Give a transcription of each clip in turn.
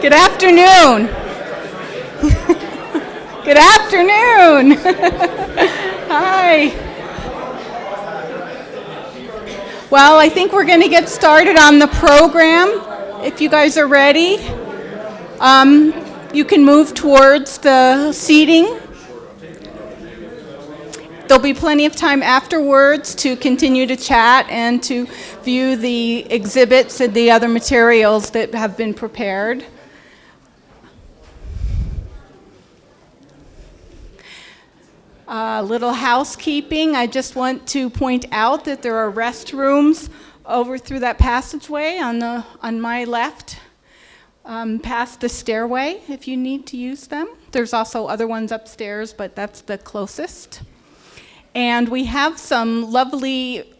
Good afternoon. Good afternoon. Hi. Well, I think we're going to get started on the program. If you guys are ready, you can move towards the seating. There'll be plenty of time afterwards to continue to chat and to view the exhibits and the other materials that have been prepared. Little housekeeping. I just want to point out that there are restrooms over through that passageway on my left, past the stairway if you need to use them. There's also other ones upstairs, but that's the closest. And we have some lovely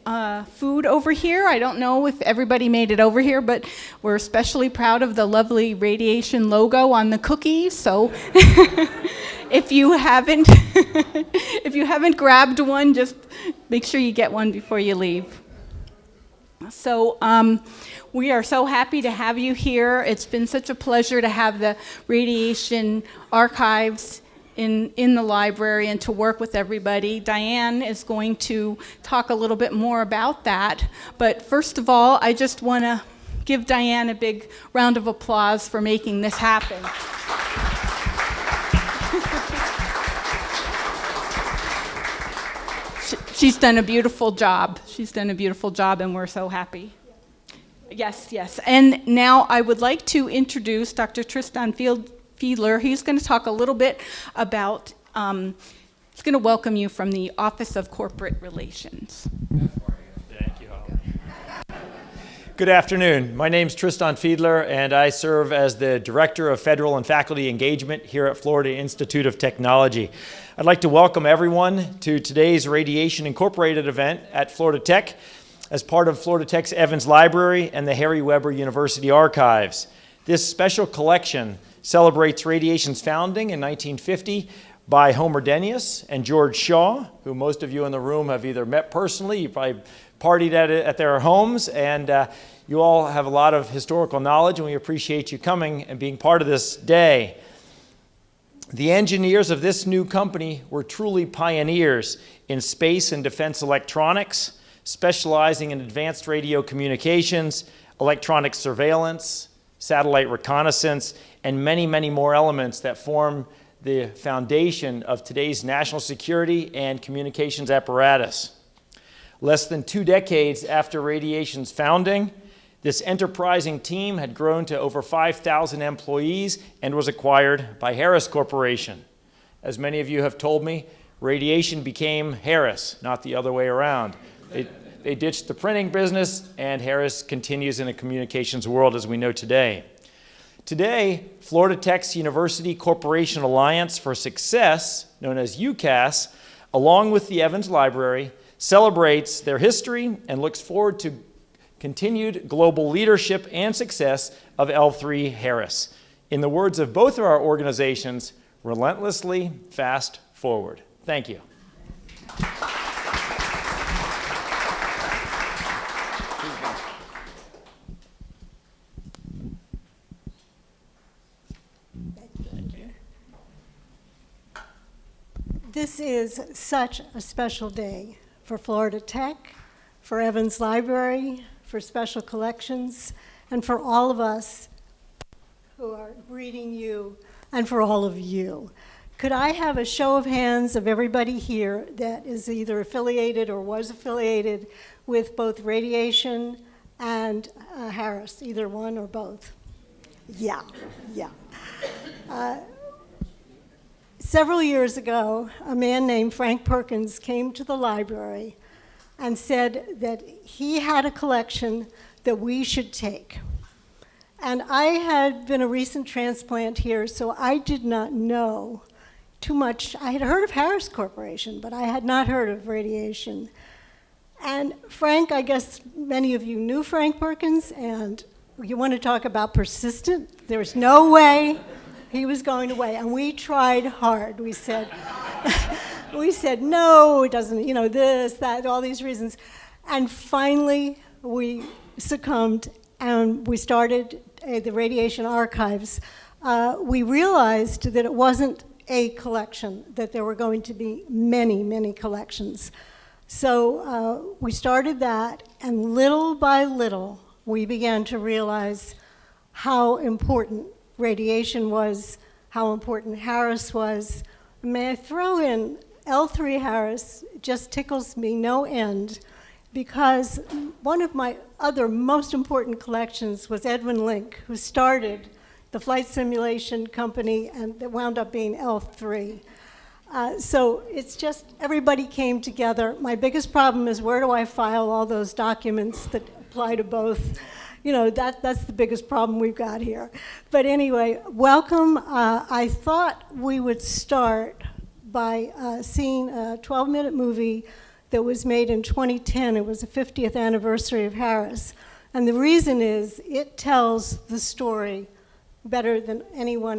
food over here. I don't know if everybody made it over here, but we're especially proud of the lovely radiation logo on the cookies. So if you haven't grabbed one, just make sure you get one before you leave. So we are so happy to have you here. It's been such a pleasure to have the radiation archives in the library and to work with everybody. Diane is going to talk a little bit more about that. But first of all, I just want to give Diane a big round of applause for making this happen. She's done a beautiful job. She's done a beautiful job, and we're so happy. Yes. And now I would like to introduce Dr. Tristan Fiedler. He's going to talk a little bit about, he's going to welcome you from the Office of Corporate Relations. Thank you, Holly. Good afternoon. My name's Tristan Fiedler, and I serve as the Director of Federal and Faculty Engagement here at Florida Institute of Technology. I'd like to welcome everyone to today's Radiation Incorporated event at Florida Tech as part of Florida Tech's Evans Library and the Harry Weber University Archives. This special collection celebrates radiation's founding in 1950 by Homer Denius and George Shaw, who most of you in the room have either met personally, you probably partied at their homes, and you all have a lot of historical knowledge, and we appreciate you coming and being part of this day. The engineers of this new company were truly pioneers in space and defense electronics, specializing in advanced radio communications, electronic surveillance, satellite reconnaissance, and many, many more elements that form the foundation of today's national security and communications apparatus. Less than 2 decades after radiation's founding, this enterprising team had grown to over 5,000 employees and was acquired by Harris Corporation. As many of you have told me, radiation became Harris, not the other way around. They ditched the printing business, and Harris continues in the communications world as we know today. Today, Florida Tech's University Corporation Alliance for Success, known as UCAS, along with the Evans Library, celebrates their history and looks forward to continued global leadership and success of L3 Harris. In the words of both of our organizations, relentlessly fast forward. Thank you. This is such a special day for Florida Tech, for Evans Library, for Special Collections, and for all of us who are greeting you, and for all of you. Could I have a show of hands of everybody here that is either affiliated or was affiliated with both radiation and Harris, either one or both? Yeah. Several years ago, a man named Frank Perkins came to the library and said that he had a collection that we should take. And I had been a recent transplant here, so I did not know too much. I had heard of Harris Corporation, but I had not heard of radiation. And Frank, I guess many of you knew Frank Perkins, and you want to talk about persistent? There was no way he was going away, and we tried hard. We said, no, it doesn't, this, that, all these reasons. And finally, we succumbed, and we started the radiation archives, we realized that it wasn't a collection, that there were going to be many, many collections. So we started that, and little by little, we began to realize how important radiation was, how important Harris was. May I throw in L3 Harris? Just tickles me no end, because one of my other most important collections was Edwin Link, who started the flight simulation company, and that wound up being L3. So it's just, everybody came together. My biggest problem is, where do I file all those documents that apply to both? You know, that's the biggest problem we've got here. But anyway, welcome. I thought we would start by seeing a 12-minute movie that was made in 2010. It was the 50th anniversary of Harris. And the reason is, it tells the story better than anyone